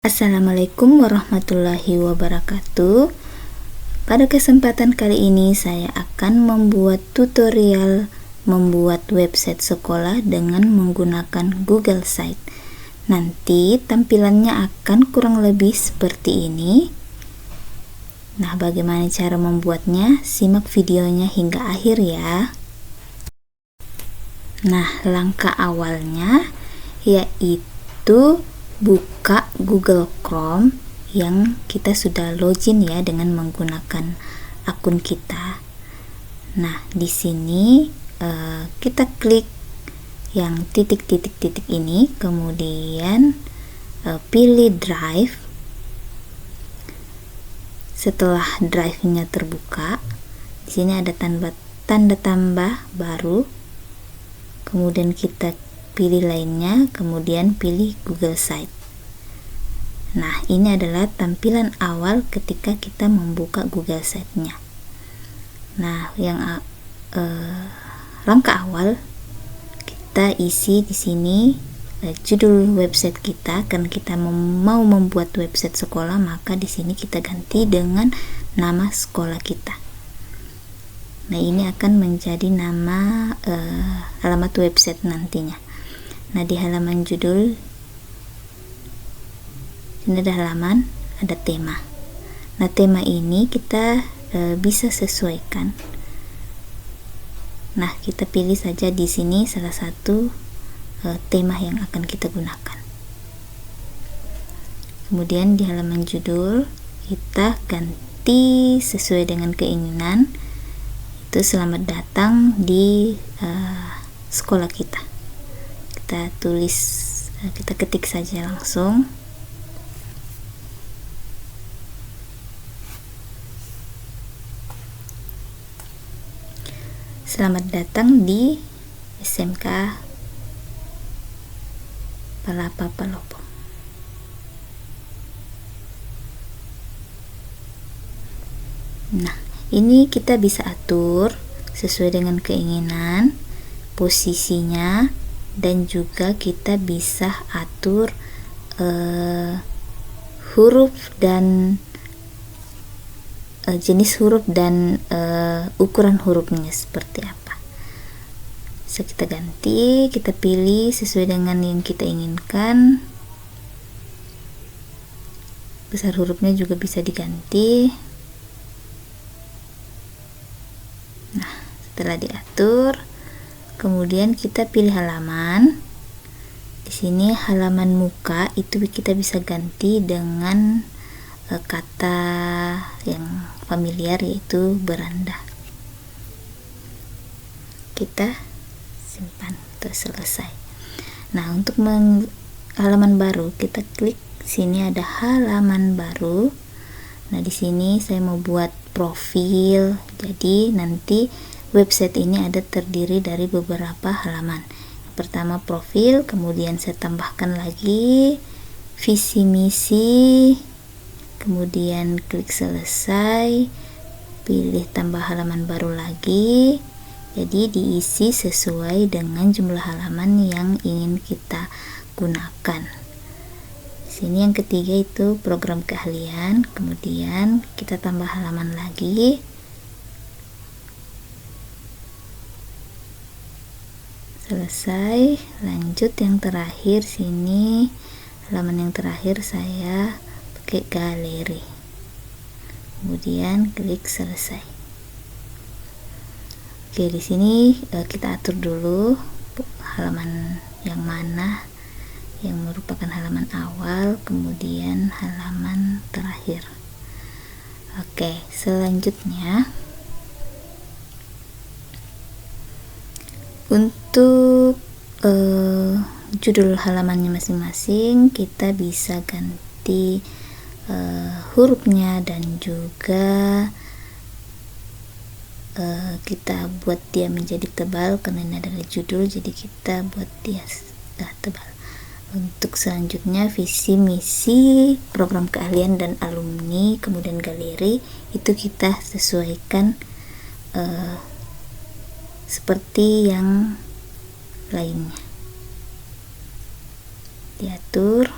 Assalamualaikum warahmatullahi wabarakatuh. Pada kesempatan kali ini saya akan membuat tutorial membuat website sekolah dengan menggunakan Google Site. Nanti tampilannya akan kurang lebih seperti ini. Nah, bagaimana cara membuatnya? Simak videonya hingga akhir ya. Nah, langkah awalnya yaitu buka Google Chrome yang kita sudah login ya dengan menggunakan akun kita. Nah, di sini kita klik yang titik-titik ini, kemudian pilih Drive. Setelah drive-nya terbuka, di sini ada tanda tambah baru. Kemudian kita pilih lainnya, kemudian pilih Google Site. Nah, ini adalah tampilan awal ketika kita membuka Google Site-nya. Nah, yang langkah awal kita isi di sini judul website kita. Karena kita mau membuat website sekolah, maka di sini kita ganti dengan nama sekolah kita. Nah, ini akan menjadi nama alamat website nantinya. Nah, di halaman judul ini ada halaman, ada tema. Nah, tema ini kita bisa sesuaikan. Nah, kita pilih saja di sini salah satu tema yang akan kita gunakan. Kemudian di halaman judul kita ganti sesuai dengan keinginan. Itu selamat datang di sekolah kita. Kita tulis, kita ketik saja langsung. Selamat datang di SMK Palapa Palopo. Nah, ini kita bisa atur sesuai dengan keinginan posisinya, dan juga kita bisa atur huruf dan jenis huruf dan ukuran hurufnya seperti apa. Bisa kita ganti, kita pilih sesuai dengan yang kita inginkan. Besar hurufnya juga bisa diganti. Nah, setelah diatur, kemudian kita pilih halaman. Di sini halaman muka itu kita bisa ganti dengan kata yang familiar, yaitu beranda. Kita simpan, terus selesai. Nah, untuk halaman baru kita klik sini, ada halaman baru. Nah, di sini saya mau buat profil. Jadi nanti website ini ada terdiri dari beberapa halaman. Yang pertama profil, kemudian saya tambahkan lagi visi misi, kemudian klik selesai, pilih tambah halaman baru lagi. Jadi diisi sesuai dengan jumlah halaman yang ingin kita gunakan. Sini yang ketiga itu program keahlian, kemudian kita tambah halaman lagi. Selesai, lanjut yang terakhir. Sini halaman yang terakhir saya pakai galeri, kemudian klik selesai. Oke, di sini kita atur dulu halaman yang mana yang merupakan halaman awal, kemudian halaman terakhir. Oke, selanjutnya untuk judul halamannya masing-masing kita bisa ganti hurufnya, dan juga kita buat dia menjadi tebal karena ini adalah judul, jadi kita buat dia tebal. Untuk selanjutnya visi misi, program keahlian dan alumni, kemudian galeri, itu kita sesuaikan seperti yang lainnya. Diatur.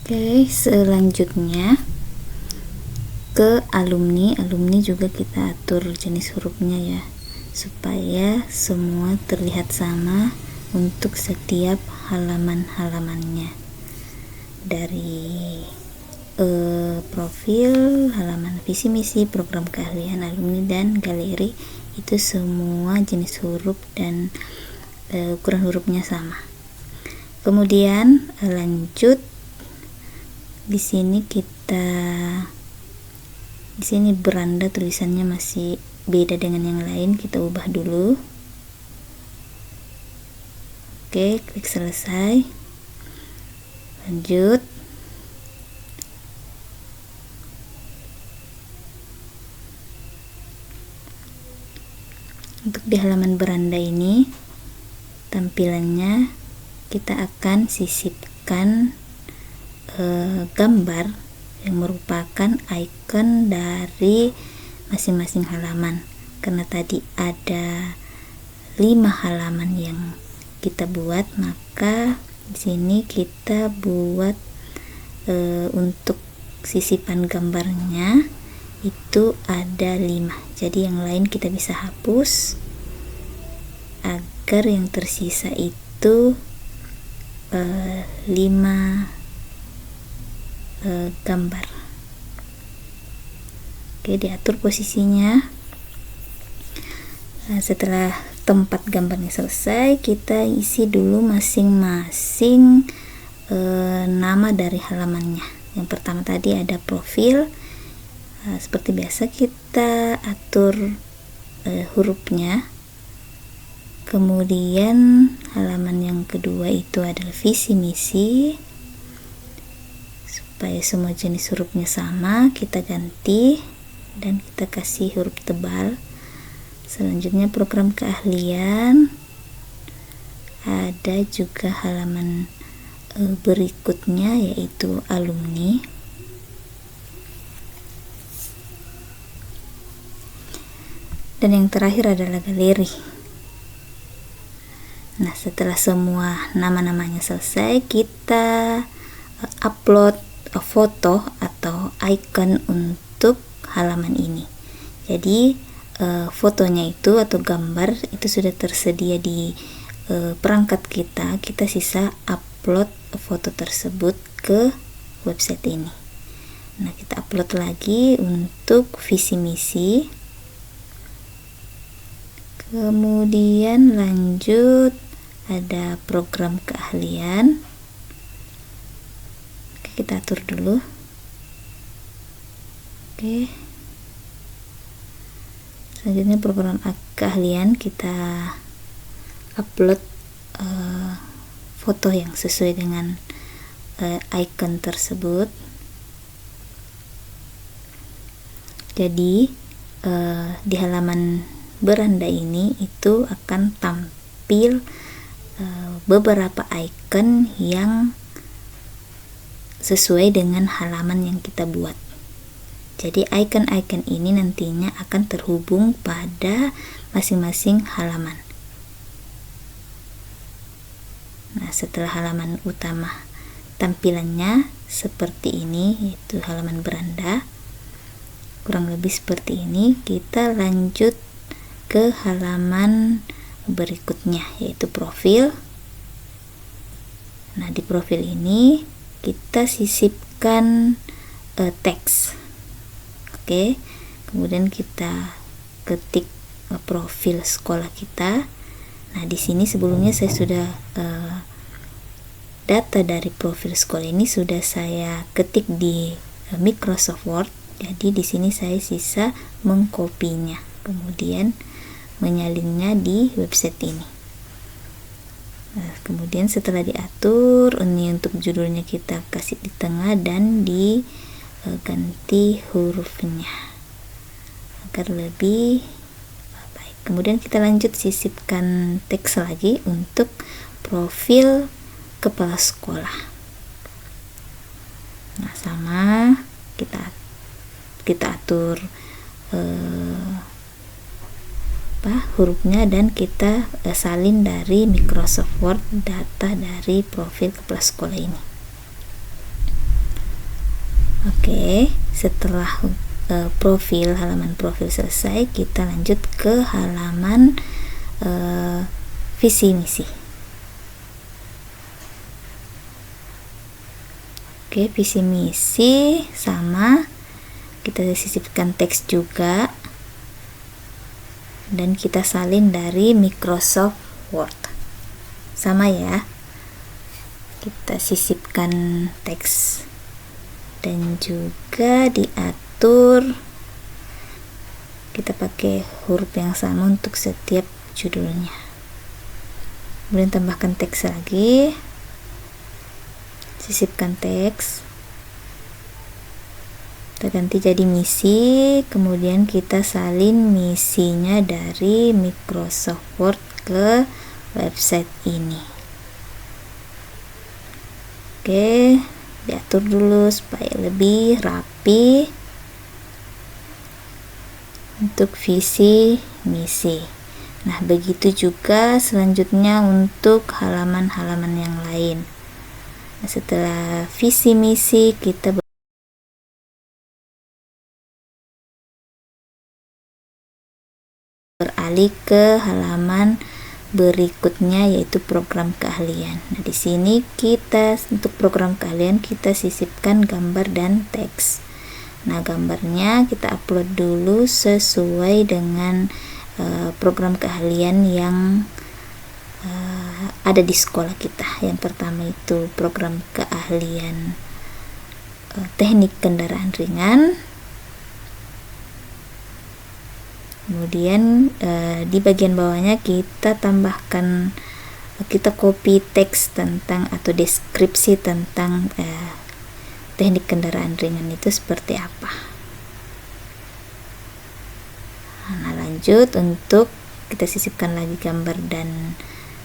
Oke, selanjutnya ke alumni juga kita atur jenis hurufnya ya, supaya semua terlihat sama untuk setiap halaman-halamannya. Dari profil, halaman visi misi, program keahlian, alumni, dan galeri, itu semua jenis huruf dan ukuran hurufnya sama. Kemudian lanjut, di sini beranda tulisannya masih beda dengan yang lain, kita ubah dulu. Oke, klik selesai. Lanjut. Untuk di halaman beranda ini, tampilannya kita akan sisipkan gambar yang merupakan icon dari masing-masing halaman. Karena tadi ada 5 halaman yang kita buat, maka di sini kita buat untuk sisipan gambarnya itu ada 5. Jadi yang lain kita bisa hapus agar yang tersisa itu 5 gambar. Oke, diatur posisinya. Setelah tempat gambarnya selesai, kita isi dulu masing-masing nama dari halamannya. Yang pertama tadi ada profil. Seperti biasa kita atur hurufnya. Kemudian halaman yang kedua itu adalah visi misi. Supaya semua jenis hurufnya sama, kita ganti dan kita kasih huruf tebal. Selanjutnya program keahlian, ada juga halaman berikutnya yaitu alumni. Dan yang terakhir adalah galeri. Nah, setelah semua nama-namanya selesai, kita upload foto atau icon untuk halaman ini. Jadi fotonya itu atau gambar itu sudah tersedia di perangkat kita sisa upload foto tersebut ke website ini. Nah, kita upload lagi untuk visi misi. Kemudian lanjut ada program keahlian. Kita atur dulu. Oke. Selanjutnya program keahlian, kita upload foto yang sesuai dengan icon tersebut. Jadi di halaman beranda ini itu akan tampil beberapa icon yang sesuai dengan halaman yang kita buat. Jadi icon-icon ini nantinya akan terhubung pada masing-masing halaman. Nah, setelah halaman utama tampilannya seperti ini, yaitu halaman beranda, kurang lebih seperti ini, kita lanjut ke halaman berikutnya yaitu profil. Nah, di profil ini kita sisipkan teks. Oke, kemudian kita ketik profil sekolah kita. Nah, di sini sebelumnya saya sudah data dari profil sekolah ini sudah saya ketik di Microsoft Word. Jadi di sini saya sisa mengkopinya, kemudian menyalinnya di website ini. Nah, kemudian setelah diatur, ini untuk judulnya kita kasih di tengah dan diganti hurufnya agar lebih baik. Kemudian kita lanjut sisipkan teks lagi untuk profil kepala sekolah. Nah, sama kita atur hurufnya dan kita salin dari Microsoft Word data dari profil kepala sekolah ini. Oke, setelah halaman profil selesai, kita lanjut ke halaman visi misi. Oke, visi misi sama, kita sisipkan teks juga, dan kita salin dari Microsoft Word. Sama ya, kita sisipkan teks dan juga diatur, kita pakai huruf yang sama untuk setiap judulnya. Kemudian tambahkan teks lagi, sisipkan teks, kita ganti jadi misi, kemudian kita salin misinya dari Microsoft Word ke website ini. Oke, diatur dulu supaya lebih rapi untuk visi misi. Nah, begitu juga selanjutnya untuk halaman-halaman yang lain. Nah, setelah visi misi, kita beralih ke halaman berikutnya, yaitu program keahlian. Nah, di sini kita untuk program keahlian kita sisipkan gambar dan teks. Nah, gambarnya kita upload dulu sesuai dengan program keahlian yang ada di sekolah kita. Yang pertama itu program keahlian teknik kendaraan ringan. Kemudian di bagian bawahnya kita tambahkan, kita copy teks tentang atau deskripsi tentang teknik kendaraan ringan itu seperti apa. Nah, lanjut untuk kita sisipkan lagi gambar dan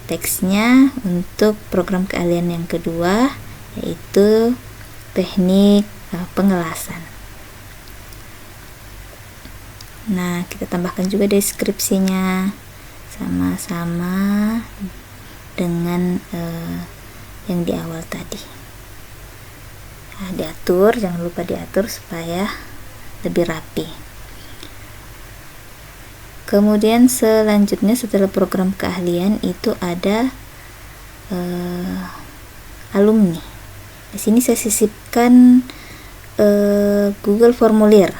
teksnya untuk program keahlian yang kedua, yaitu teknik pengelasan. Nah, kita tambahkan juga deskripsinya sama-sama dengan yang di awal tadi. Nah, diatur, jangan lupa diatur supaya lebih rapi. Kemudian selanjutnya setelah program keahlian itu ada alumni. Di sini saya sisipkan Google Formulir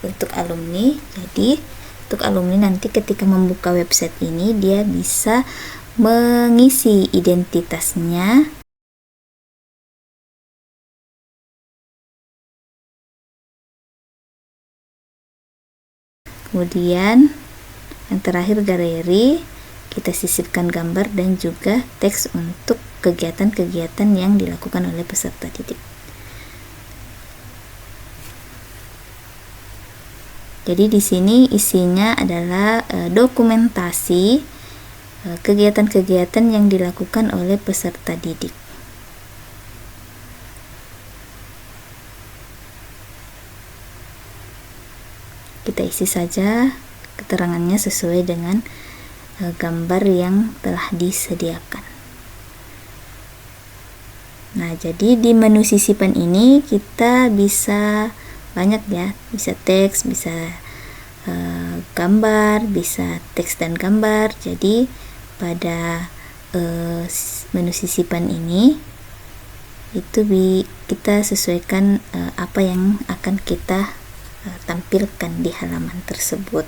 untuk alumni. Jadi untuk alumni nanti ketika membuka website ini dia bisa mengisi identitasnya, kemudian yang terakhir galeri, kita sisipkan gambar dan juga teks untuk kegiatan-kegiatan yang dilakukan oleh peserta didik. Jadi di sini isinya adalah dokumentasi kegiatan-kegiatan yang dilakukan oleh peserta didik. Kita isi saja keterangannya sesuai dengan gambar yang telah disediakan. Nah, jadi di menu sisipan ini kita bisa banyak ya, bisa teks, bisa gambar, bisa teks dan gambar. Jadi pada menu sisipan ini itu kita sesuaikan apa yang akan kita tampilkan di halaman tersebut.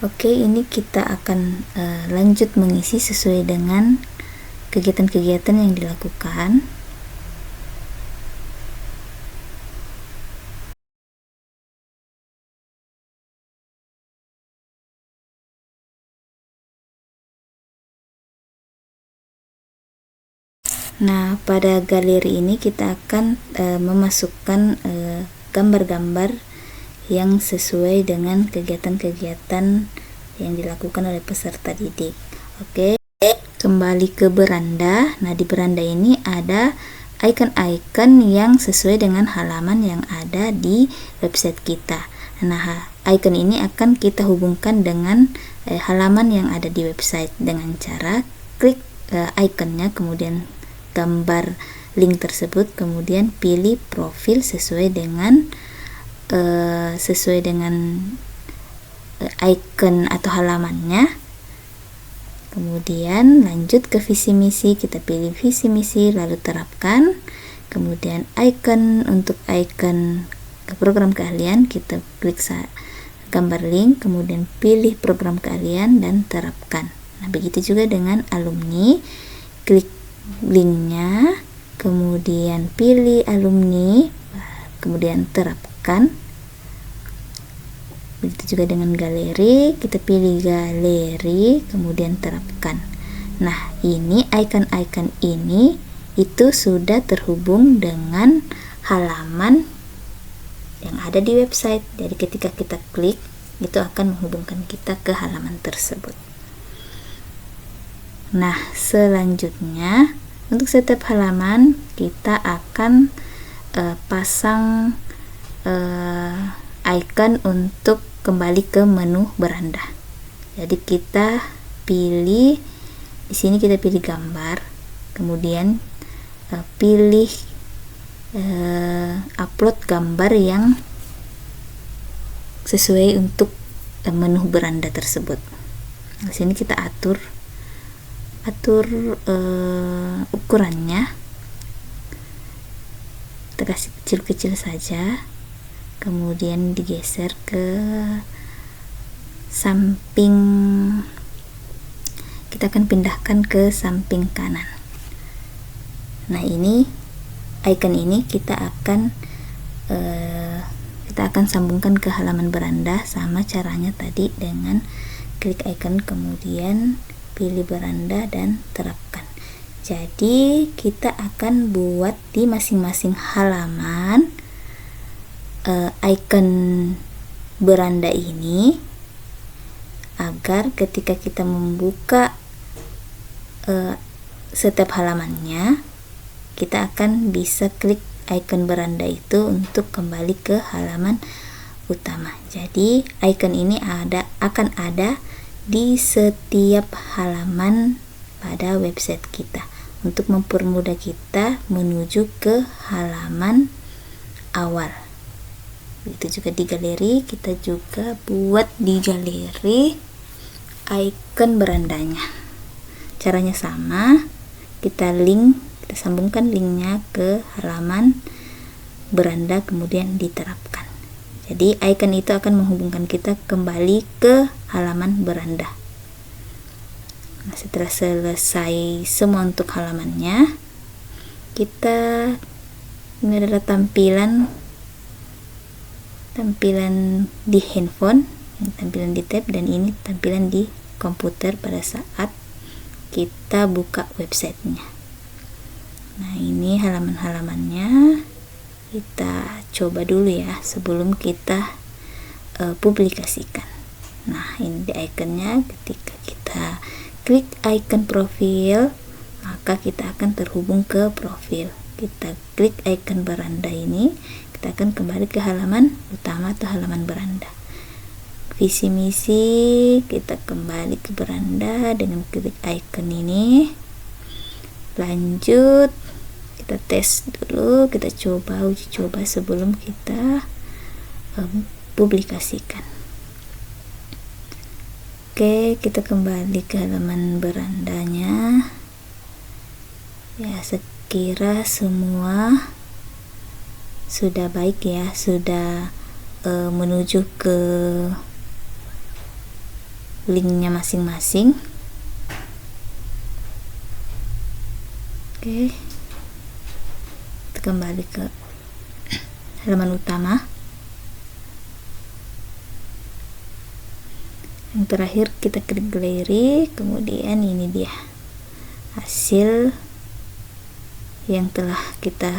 Oke, ini kita akan lanjut mengisi sesuai dengan kegiatan-kegiatan yang dilakukan. Nah, pada galeri ini kita akan memasukkan gambar-gambar yang sesuai dengan kegiatan-kegiatan yang dilakukan oleh peserta didik. Oke, kembali ke beranda. Nah, di beranda ini ada icon-icon yang sesuai dengan halaman yang ada di website kita. Nah, icon ini akan kita hubungkan dengan halaman yang ada di website dengan cara klik ikonnya, kemudian gambar link tersebut, kemudian pilih profil sesuai dengan icon atau halamannya. Kemudian lanjut ke visi misi, kita pilih visi misi lalu terapkan. Kemudian icon, untuk icon program keahlian kita klik gambar link, kemudian pilih program keahlian dan terapkan. Nah, begitu juga dengan alumni, klik linknya, kemudian pilih alumni, kemudian terapkan. Begitu juga dengan galeri, kita pilih galeri, kemudian terapkan. Nah, ini icon-icon ini itu sudah terhubung dengan halaman yang ada di website. Jadi ketika kita klik, itu akan menghubungkan kita ke halaman tersebut. Nah, selanjutnya untuk setiap halaman kita akan pasang icon untuk kembali ke menu beranda. Jadi kita pilih di sini, kita pilih gambar, kemudian pilih upload gambar yang sesuai untuk menu beranda tersebut. Di sini kita atur ukurannya, kita kasih kecil-kecil saja, kemudian digeser ke samping, kita akan pindahkan ke samping kanan. Nah, ini icon ini kita akan sambungkan ke halaman beranda. Sama caranya tadi, dengan klik icon kemudian pilih beranda dan terapkan. Jadi kita akan buat di masing-masing halaman icon beranda ini, agar ketika kita membuka setiap halamannya, kita akan bisa klik icon beranda itu untuk kembali ke halaman utama. Jadi icon ini akan ada di setiap halaman pada website kita untuk mempermudah kita menuju ke halaman awal. Begitu juga di galeri, kita juga buat di galeri icon berandanya. Caranya sama, kita sambungkan linknya ke halaman beranda kemudian diterapkan. Jadi icon itu akan menghubungkan kita kembali ke halaman beranda. Nah, setelah selesai semua untuk halamannya, ini adalah tampilan di handphone, tampilan di tab, dan ini tampilan di komputer pada saat kita buka websitenya. Nah, ini halaman-halamannya. Kita coba dulu ya sebelum kita publikasikan. Nah, ini di ikonnya. Ketika kita klik icon profil, maka kita akan terhubung ke profil. Kita klik icon beranda ini, kita akan kembali ke halaman utama atau halaman beranda. Visi misi, kita kembali ke beranda dengan klik icon ini. Lanjut, kita tes dulu, kita uji coba sebelum kita publikasikan. Oke, kita kembali ke halaman berandanya. Ya, sekira semua sudah baik ya, sudah menuju ke linknya masing-masing. Oke, kita kembali ke halaman utama. Yang terakhir kita klik galeri, kemudian ini dia hasil yang telah kita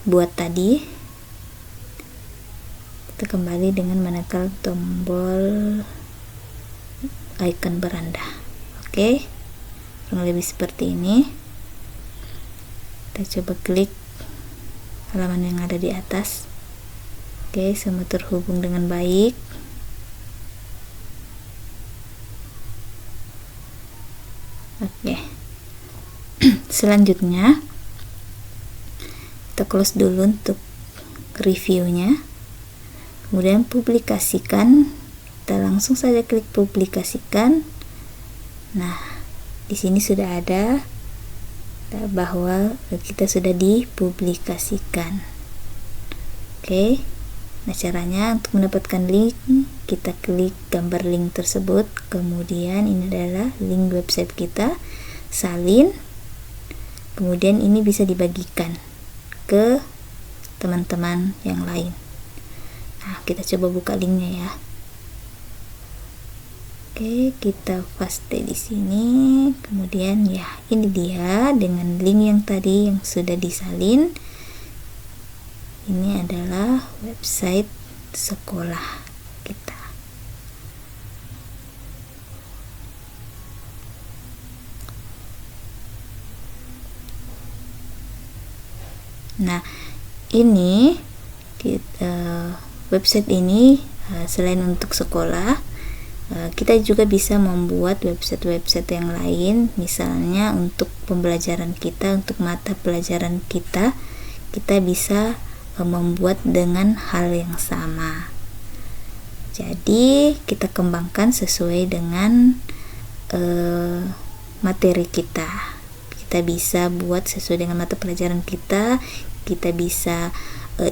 buat tadi. Kita kembali dengan menekan tombol icon beranda. Oke, kurang lebih seperti ini. Kita coba klik halaman yang ada di atas. Oke, semua terhubung dengan baik. selanjutnya kita close dulu untuk reviewnya, kemudian publikasikan. Kita langsung saja klik publikasikan. Nah, di sini sudah ada bahwa kita sudah dipublikasikan. Oke. Nah, caranya untuk mendapatkan link, kita klik gambar link tersebut, kemudian ini adalah link website kita, salin, kemudian ini bisa dibagikan ke teman-teman yang lain. Nah, kita coba buka linknya ya. Oke, kita paste di sini, kemudian ya ini dia dengan link yang tadi yang sudah disalin. Ini adalah website sekolah kita. Nah, ini website ini selain untuk sekolah, kita juga bisa membuat website-website yang lain, misalnya untuk pembelajaran kita, untuk mata pelajaran kita bisa membuat dengan hal yang sama. Jadi kita kembangkan sesuai dengan materi kita. Kita bisa buat sesuai dengan mata pelajaran kita bisa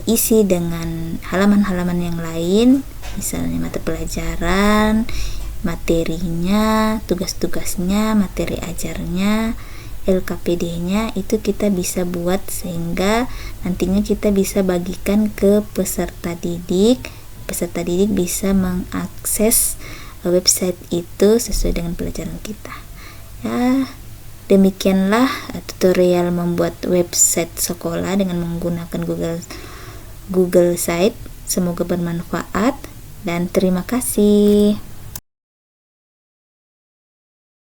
isi dengan halaman-halaman yang lain, misalnya mata pelajaran, materinya, tugas-tugasnya, materi ajarnya, LKPD-nya, itu kita bisa buat sehingga nantinya kita bisa bagikan ke peserta didik. Peserta didik bisa mengakses website itu sesuai dengan pelajaran kita. Ya, demikianlah tutorial membuat website sekolah dengan menggunakan Google Site. Semoga bermanfaat dan terima kasih.